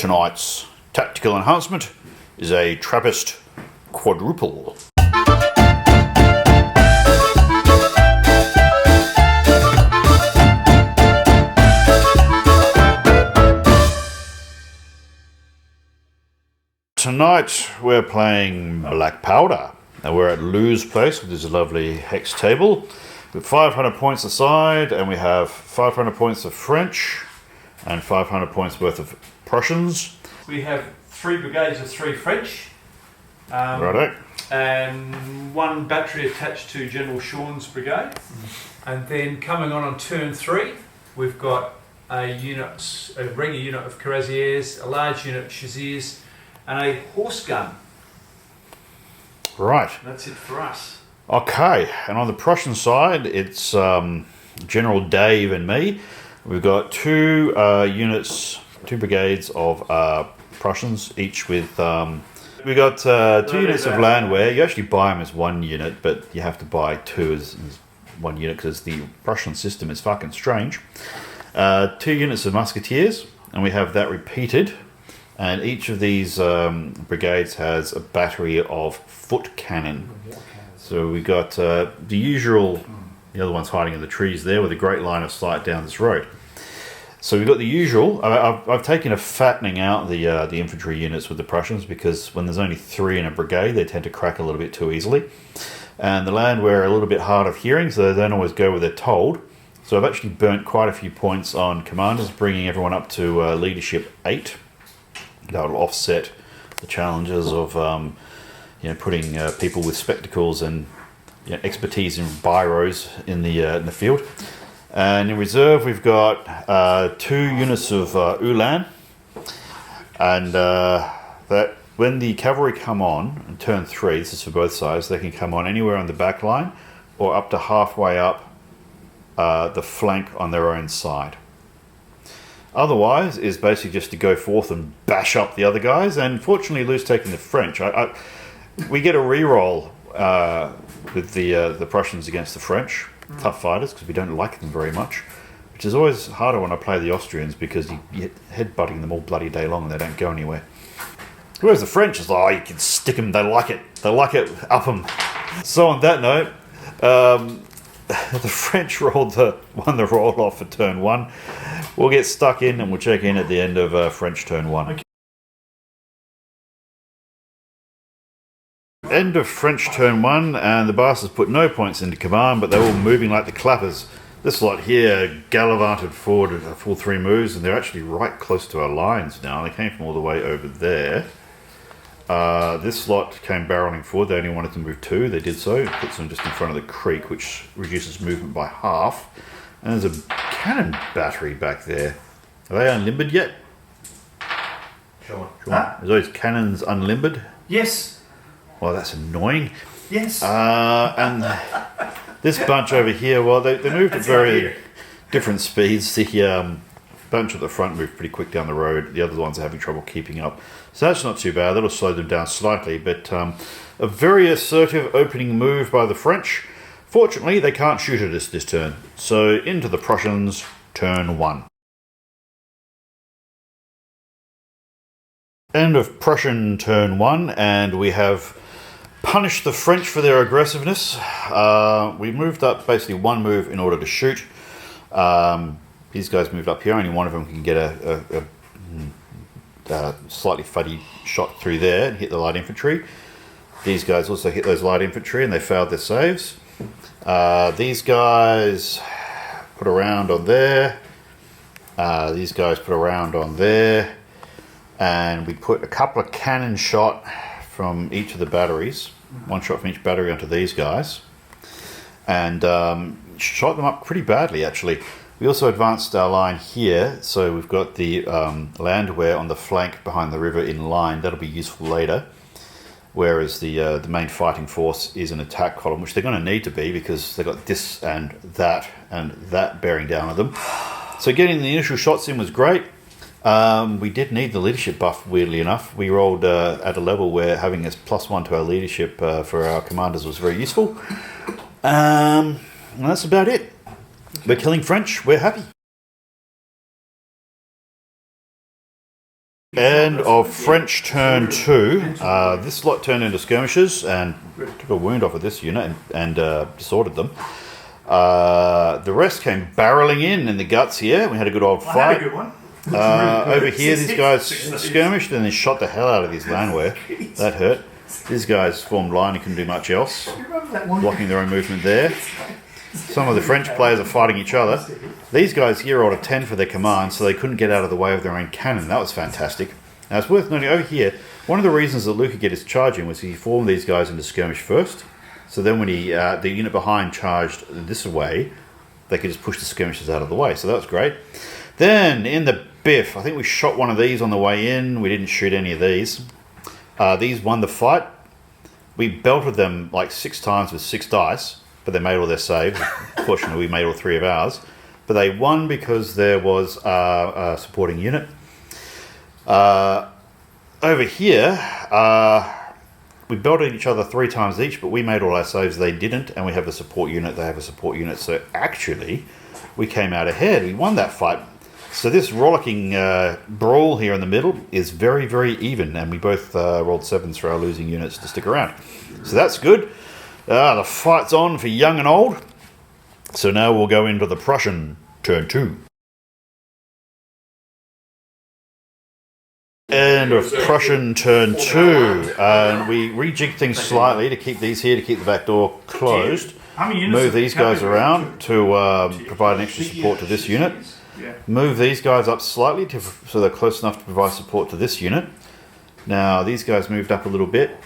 tonight's tactical enhancement is a Trappist quadruple. Tonight we're playing Black Powder. Now we're at Llew's place with his lovely hex table with 500 points aside, and we have 500 points of French and 500 points worth of Prussians. We have 3 brigades of 3 French, Righto. and 1 battery attached to General Sean's brigade. And then coming on turn 3, we've got a regular unit of cuirassiers, a large unit of chasseurs, and a horse gun. Right. That's it for us. Okay, and on the Prussian side, it's General Dave and me. We've got 2 units, 2 brigades of Prussians, each with... we got 2 units of landwehr. You actually buy them as 1 unit, but you have to buy 2 as 1 unit because the Prussian system is fucking strange. 2 units of musketeers, and we have that repeated. And each of these brigades has a battery of foot cannon. So we got the usual, the other one's hiding in the trees there with a great line of sight down this road. So we've got the usual. I've taken a fattening out the infantry units with the Prussians because when there's only 3 in a brigade, they tend to crack a little bit too easily. And the landwehr are a little bit hard of hearing, so they don't always go where they're told. So I've actually burnt quite a few points on commanders, bringing everyone up to leadership 8. That'll offset the challenges of putting people with spectacles and expertise in biros in the field. And in reserve we've got 2 units of Ulan, and that when the cavalry come on in turn 3, this is for both sides, they can come on anywhere on the back line or up to halfway up the flank on their own side. Otherwise, is basically just to go forth and bash up the other guys. And fortunately, Lew's taking the French. We get a reroll with the Prussians against the French, tough fighters, because we don't like them very much. Which is always harder when I play the Austrians because you get headbutting them all bloody day long and they don't go anywhere. Whereas the French is like, oh, you can stick them, they like it, up them. So on that note, the French won the roll off for turn 1. We'll get stuck in and we'll check in at the end of French turn 1. Okay. End of French turn 1, and the bastards put no points into command, but they're all moving like the clappers. This lot here gallivanted forward a full 3 moves, and they're actually right close to our lines now. They came from all the way over there. This lot came barreling forward. They only wanted to move 2. They did so. It puts them just in front of the creek, which reduces movement by half. And there's a cannon battery back there. Are they unlimbered yet? Sure. Are those cannons unlimbered? Yes. Well, that's annoying. Yes. And this bunch over here, well, they moved at very different speeds. The bunch at the front moved pretty quick down the road. The other ones are having trouble keeping up. So that's not too bad. That'll slow them down slightly. But a very assertive opening move by the French. Fortunately, they can't shoot at us this turn. So into the Prussians, turn 1. End of Prussian turn 1, and we have punished the French for their aggressiveness. We moved up basically 1 move in order to shoot. These guys moved up here. Only one of them can get a slightly fuddy shot through there and hit the light infantry. These guys also hit those light infantry and they failed their saves. These guys put a round on there. These guys put a round on there. And we put a couple of cannon shot from each of the batteries. 1 shot from each battery onto these guys. And shot them up pretty badly, actually. We also advanced our line here. So we've got the landwehr on the flank behind the river in line. That'll be useful later. Whereas the main fighting force is an attack column, which they're going to need to be because they've got this and that bearing down on them. So getting the initial shots in was great. We did need the leadership buff, weirdly enough. We rolled at a level where having this +1 to our leadership for our commanders was very useful. And that's about it. We're killing French. We're happy. End of French turn 2. This lot turned into skirmishers and took a wound off of this unit and disordered them. The rest came barreling in the guts here. We had a good old fight. I had a good one. Over here, these guys skirmished and then shot the hell out of these landwehr. That hurt. These guys formed line and couldn't do much else, blocking their own movement there. Some of the French players are fighting each other. These guys here rolled a 10 for their command, so they couldn't get out of the way of their own cannon. That was fantastic. Now it's worth noting over here, one of the reasons that Llew could get his charge in was he formed these guys into skirmish first. So then when the unit behind charged this way, they could just push the skirmishers out of the way. So that was great. Then in the biff, I think we shot one of these on the way in. We didn't shoot any of these. These won the fight. We belted them like 6 times with 6 dice, but they made all their saves. Fortunately, we made all 3 of ours. But they won because there was a supporting unit. Over here, we belted each other 3 times each, but we made all our saves, they didn't, and we have a support unit, they have a support unit, so actually we came out ahead. We won that fight. So this rollicking brawl here in the middle is very, very even, and we both rolled 7s for our losing units to stick around. So that's good. The fight's on for young and old. So now we'll go into the Prussian turn 2. End of Prussian turn 2. And we rejigged things slightly to keep these here, to keep the back door closed. Move these guys around to provide an extra support to this unit. Move these guys up slightly so they're close enough to provide support to this unit. Now these guys moved up a little bit.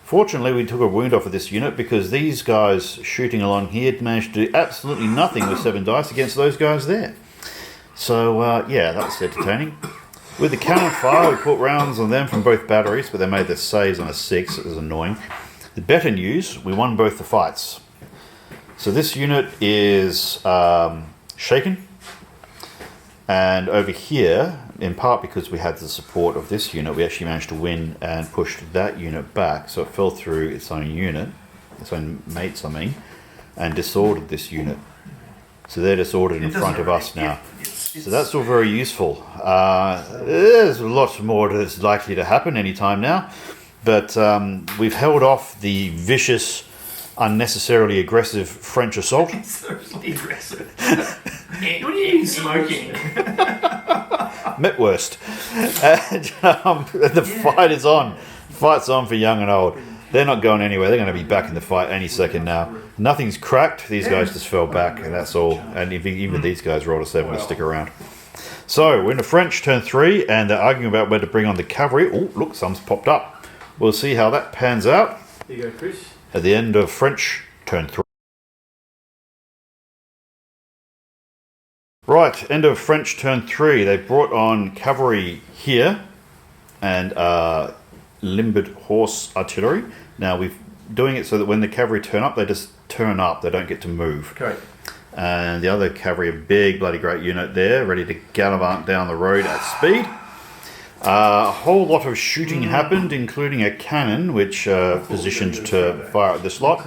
Fortunately, we took a wound off of this unit because these guys shooting along here managed to do absolutely nothing with 7 dice against those guys there. So yeah, that was entertaining. With the cannon fire, we put rounds on them from both batteries, but they made their saves on a 6. It was annoying. The better news, we won both the fights. So this unit is shaken, and over here, in part because we had the support of this unit, we actually managed to win and pushed that unit back, so it fell through its own unit, its own mates I mean, and disordered this unit. So they're disordered in front of us now. So that's all very useful. There's lots more that's likely to happen anytime now, but we've held off the vicious, unnecessarily aggressive French assault. Unnecessarily aggressive. What are you smoking? Metwurst. And the fight is on. Fight's on for young and old. They're not going anywhere. They're going to be back in the fight any second now. Nothing's cracked. These guys just fell back, and that's all. And even these guys rolled a 7 to stick around. So we're in the French turn 3, and they're arguing about whether to bring on the cavalry. Oh, look, some's popped up. We'll see how that pans out. There you go, Chris. At the end of French turn 3. Right, end of French turn 3. They brought on cavalry here and limbered horse artillery. Now we're doing it so that when the cavalry turn up, they just turn up. They don't get to move. Okay. And the other cavalry, a big bloody great unit there, ready to gallivant down the road at speed. A whole lot of shooting happened, including a cannon which positioned to fire at this lot.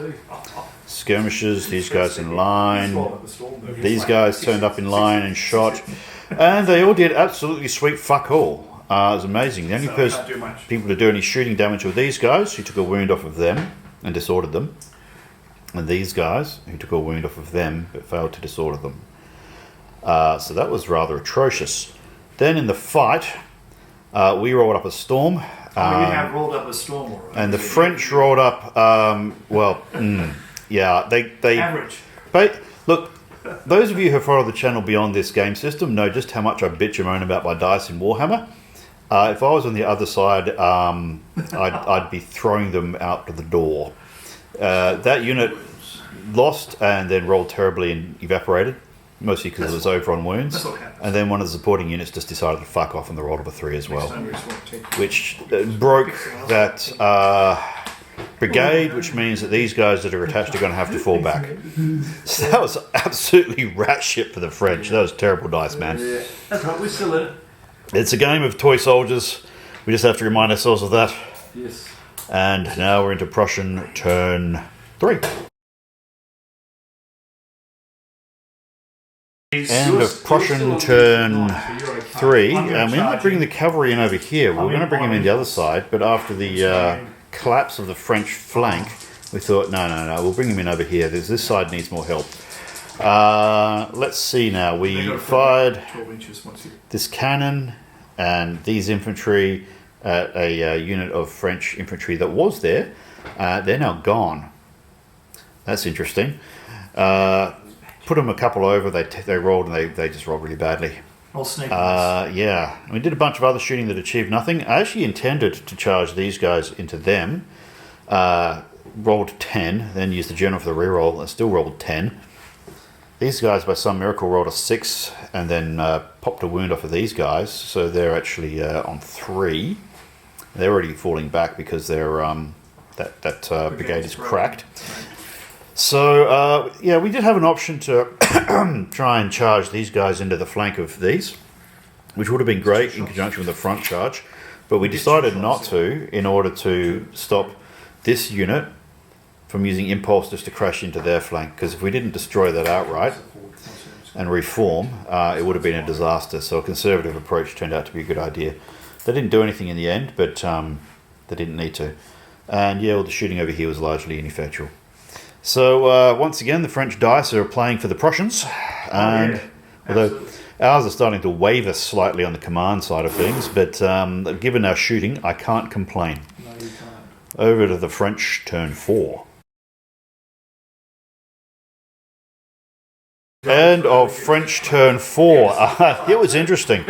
Skirmishers, these guys in line. These guys turned up in line and shot. And they all did absolutely sweet fuck all. It was amazing. The only people to do any shooting damage were these guys, who took a wound off of them and disordered them. And these guys, who took a wound off of them but failed to disorder them. So that was rather atrocious. Then in the fight, we rolled up a storm. You have rolled up a storm, all right. And the French rolled up, yeah, they average. Look, those of you who follow the channel beyond this game system know just how much I bitch and moan about my dice in Warhammer. If I was on the other side, I'd be throwing them out to the door. That unit lost and then rolled terribly and evaporated, mostly because it was over on wounds. And then one of the supporting units just decided to fuck off and they rolled up a 3 as well, which broke that brigade, which means that these guys that are attached are going to have to fall back. So that was absolutely rat shit for the French. That was terrible dice, man. Yeah, that's right. We're still in it. It's a game of toy soldiers. We just have to remind ourselves of that. Yes. And now we're into Prussian turn 3. End of Prussian turn 3. And we're not bringing the cavalry in over here. We're going to bring them in the other side, but after the collapse of the French flank, we thought, no, we'll bring them in over here. This side needs more help. Let's see now. We fired this cannon and these infantry at a unit of French infantry that was there. They're now gone. That's interesting. Put them a couple over. They rolled and they just rolled really badly. All snake yeah. We did a bunch of other shooting that achieved nothing. I actually intended to charge these guys into them. Rolled 10, then used the general for the reroll. I still rolled 10. These guys, by some miracle, rolled a 6 and then popped a wound off of these guys. So they're actually on 3. They're already falling back because they're that brigade is cracked. So, yeah, we did have an option to try and charge these guys into the flank of these, which would have been great in conjunction with the front charge, but we decided not to in order to stop this unit from using impulse just to crash into their flank, because if we didn't destroy that outright and reform, it would have been a disaster. So a conservative approach turned out to be a good idea. They didn't do anything in the end, but they didn't need to. And yeah, all the shooting over here was largely ineffectual. So once again, the French dice are playing for the Prussians, and although ours are starting to waver slightly on the command side of things, but given our shooting, I can't complain. No, you can't. Over to the French, turn 4. End of French turn 4. It was interesting.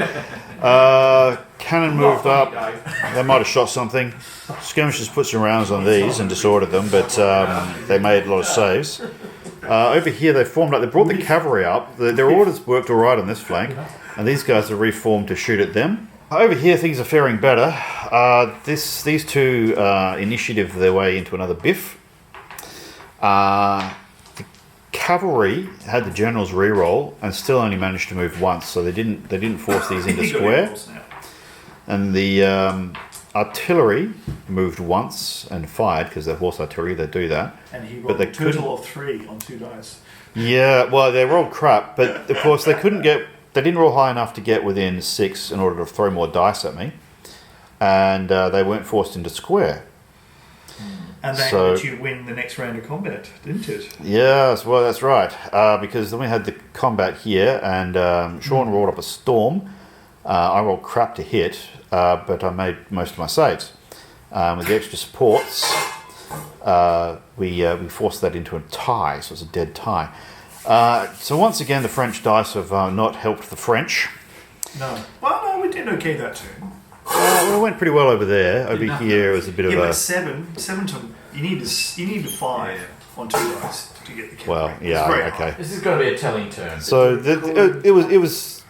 Cannon moved up. They might have shot something. Skirmishers put some rounds on these and disordered them, but they made a lot of saves. Over here they formed up. They brought the cavalry up. Their orders worked all right on this flank, and these guys are reformed to shoot at them. Over here things are faring better. These two initiative their way into another biff. Cavalry had the general's reroll and still only managed to move once, so they didn't force these into square. And the artillery moved once and fired because they're horse artillery. They do that. And he But rolled they a total of 3 on 2 dice. Yeah, well, they rolled crap, but of course they didn't roll high enough to get within 6 in order to throw more dice at me, and they weren't forced into square. And that let you win the next round of combat, didn't it? Yes, well, that's right. Because then we had the combat here, and Sean rolled up a storm. I rolled crap to hit, but I made most of my saves. With the extra supports, we forced that into a tie, so it's a dead tie. So once again, the French dice have not helped the French. No. Well, no, we did okay that turn. Well, it went pretty well over there. Over here it was a bit of but a... seven to you need a 5 on 2 dice to get the kill. Well, yeah, okay. This is going to be a telling turn. So it was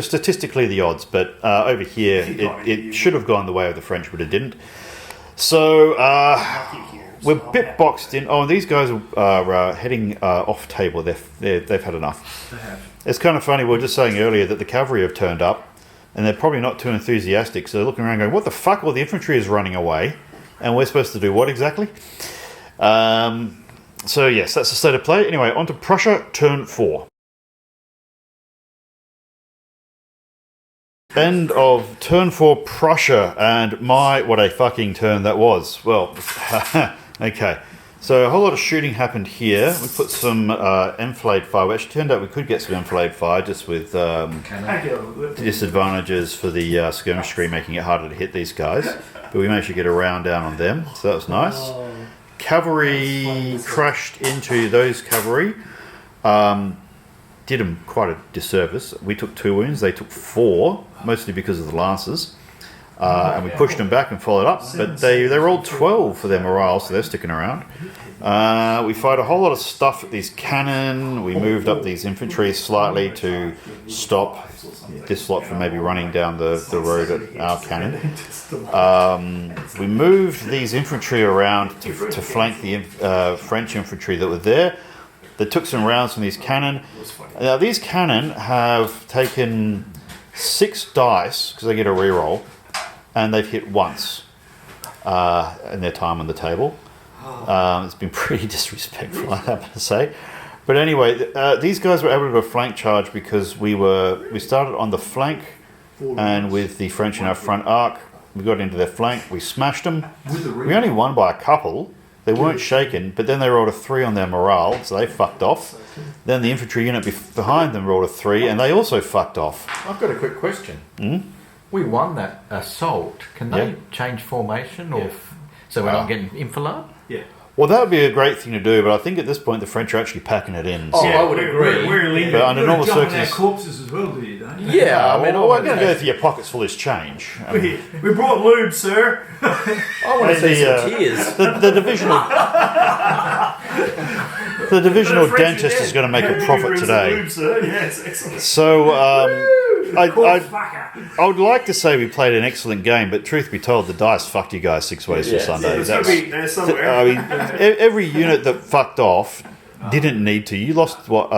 statistically the odds, but over here it should have gone the way of the French, but it didn't. So we're a bit boxed in. Oh, and these guys are heading off table. They've had enough. They have. It's kind of funny. We were just saying earlier that the cavalry have turned up, and they're probably not too enthusiastic. So they're looking around going, what the fuck? All the infantry is running away. And we're supposed to do what exactly? So yes, that's the state of play. Anyway, on to Prussia, turn 4. End of turn 4 Prussia, and what a fucking turn that was. Well, okay. So a whole lot of shooting happened here. We put some enfilade fire. It actually turned out we could get some enfilade fire just with disadvantages for the skirmish screen, making it harder to hit these guys. But we managed to get a round down on them, so that was nice. Cavalry crashed into those cavalry. Did them quite a disservice. We took 2 wounds, they took 4, mostly because of the lances. And we pushed them back and followed up, but they rolled 12 for their morale, so they're sticking around. We fired a whole lot of stuff at these cannon. We moved up these infantry slightly to stop this lot from maybe running down the road at our cannon. We moved these infantry around to flank the French infantry that were there. They took some rounds from these cannon. Now these cannon have taken 6 dice, because they get a reroll, and they've hit once in their time on the table. It's been pretty disrespectful, I have to say. But anyway, these guys were able to do a flank charge because we started on the flank, and with the French in our front arc, we got into their flank. We smashed them. We only won by a couple. They weren't shaken, but then they rolled a 3 on their morale, so they fucked off. Then the infantry unit behind them rolled a 3, and they also fucked off. I've got a quick question. We won that assault. Can they change formation, or so we're not getting enfilade? Yeah. Well, that would be a great thing to do, but I think at this point the French are actually packing it in. Oh, I would agree. We're leaving. But under normal Jumping our circumstances, corpses as well, do you? Don't you? Yeah, I mean, well, we're going to go through your pockets full of change. We brought lube, sir. I want to see some tears. The divisional dentist is going to make a profit today. Lube, sir. Yes, excellent. So I would like to say we played an excellent game, but truth be told, the dice fucked you guys 6 ways for Sunday. It's going to be there somewhere. I mean, every unit that fucked off didn't need to. You lost what?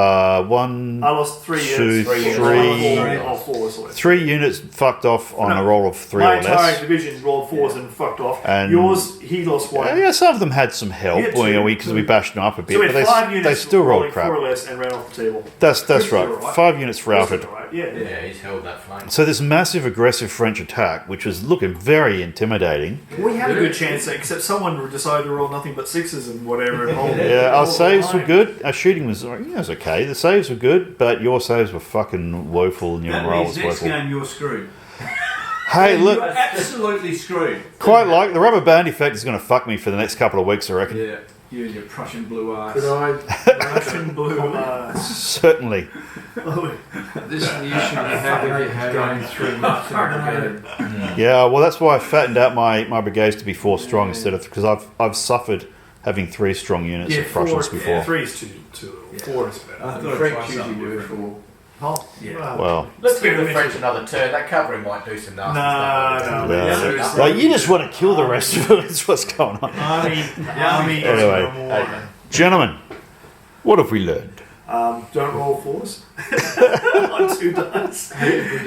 One. I lost 3 two, units. three. 3 units fucked off on a roll of 3 My or entire less. division rolled 4s and fucked off. And yours, he lost 1. Yeah, some of them had some help Yeah, two. because we bashed them up a bit, So we but had 5 they units still rolled rolling crap. 4 or less and ran off the table. That's Chris, right. you're all right. 5 units routed. Right. Yeah. He's held that flank. So this massive aggressive French attack, which was looking very intimidating. We had a good chance, except someone decided to roll nothing but 6s and whatever. And Yeah, our saves were good. Our shooting was okay. The saves were good, but your saves were fucking woeful and your That morale means was next woeful. game you're screwed. Hey, look, You're absolutely screwed. quite like the rubber band effect is going to fuck me for the next couple of weeks, I reckon. Yeah, you and your Prussian blue eyes. Could I? Russian blue eyes. Certainly. This is the issue you have if you have only 3 months in the brigade. Yeah, well, that's why I fattened out my brigades to be 4 strong instead of because I've suffered having 3 strong units of Prussians before. Yeah, 3 is too little. 4 is better. I The thought I'd French try usually something do different. 4. Yeah. Well, Let's give the French another turn. That covering might do some nasty stuff. No. yeah. Seriously. Like, you just want to kill the rest of it. That's what's going on. Army. Anyway. Gentlemen, what have we learned? Don't roll 4s on 2 dice. And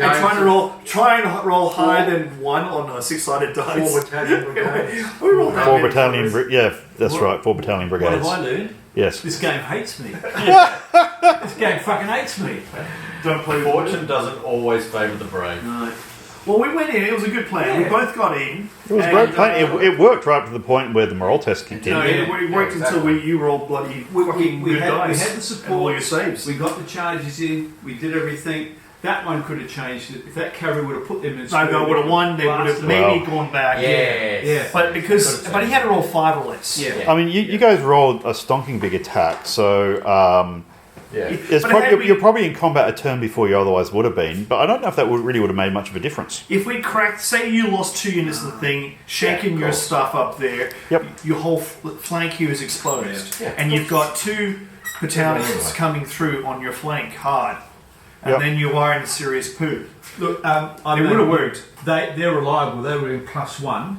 try and roll higher than 1 on a 6-sided dice. 4 battalion brigades. We rolled that 4 many battalion. fours. Yeah, that's right. 4 battalion What have brigades. I learned? Yes. This game hates me. This game fucking hates me. Don't play with Fortune doesn't always favour the brave. No. Well, we went in. It was a good plan. We Yeah. both got in. It was a great plan. It worked right to the point where the morale test kicked in. No, Yeah. it worked until you rolled bloody fucking We good had dice. the and all support. your saves. We got the charges in. We did everything. That one could have changed it. If that cavalry would have put them in. No, they would have won. They would have Blasted. maybe Well. gone back. Yeah. But but he had to roll 5 or less. Yeah. I mean, you guys rolled a stonking big attack, so Yeah. it's But probably, had we- you're probably in combat a turn before you otherwise would have been. But I don't know if that really would have made much of a difference. If we cracked, say you lost 2 units of the thing, shaking your stuff up there, Yep. your whole flank here is exposed, Yeah. and you've got 2 battalions coming through on your flank hard, and Yep. then you are in a serious poo. Look, It would have worked. They're reliable. They were in +1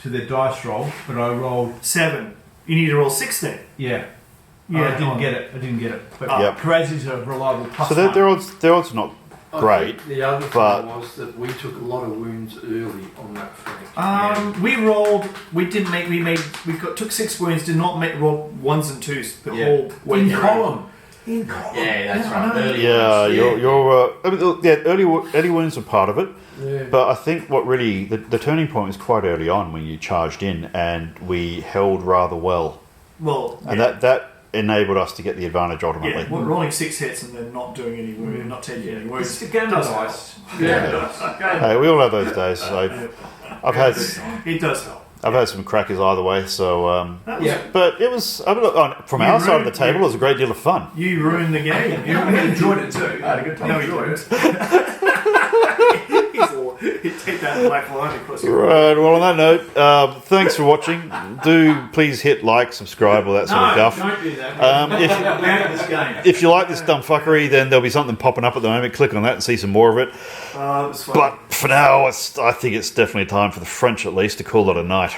to their dice roll, but I rolled. 7. You need to roll 6 then. Yeah. Yeah. I didn't get it. But Yep. Karazis are reliable +1. So their odds are not great. The other but- thing was that we took a lot of wounds early on that flank. We rolled. We didn't make. Took 6 wounds. Did not make roll 1s and 2s. The whole way in through. column. Yeah, that's Yeah, I right. know. Early Yeah, ones. I mean, yeah, early wounds are part of it. Yeah. But I think what really the turning point was quite early on when you charged in and we held rather well, Well, and yeah. that enabled us to get the advantage ultimately. Yeah, rolling 6 hits and then not doing any wounds, not taking any It's wounds. the game of Does dice. Hey, we all have those days. So I've had It does help. I've had some crackers either way. So, That was, but it was from our side of the table. It was a great deal of fun. You ruined the game. You enjoyed it too. I had a good time. No, you didn't. He'd take that black line across your Right. Well, on that note, thanks for watching. Do please hit like, subscribe, all that sort of guff. Don't do that. If We're out of this game. if you like this dumb fuckery, then there'll be something popping up at the moment. Click on that and see some more of it. it was fun. But for now, I think it's definitely time for the French, at least, to call it a night.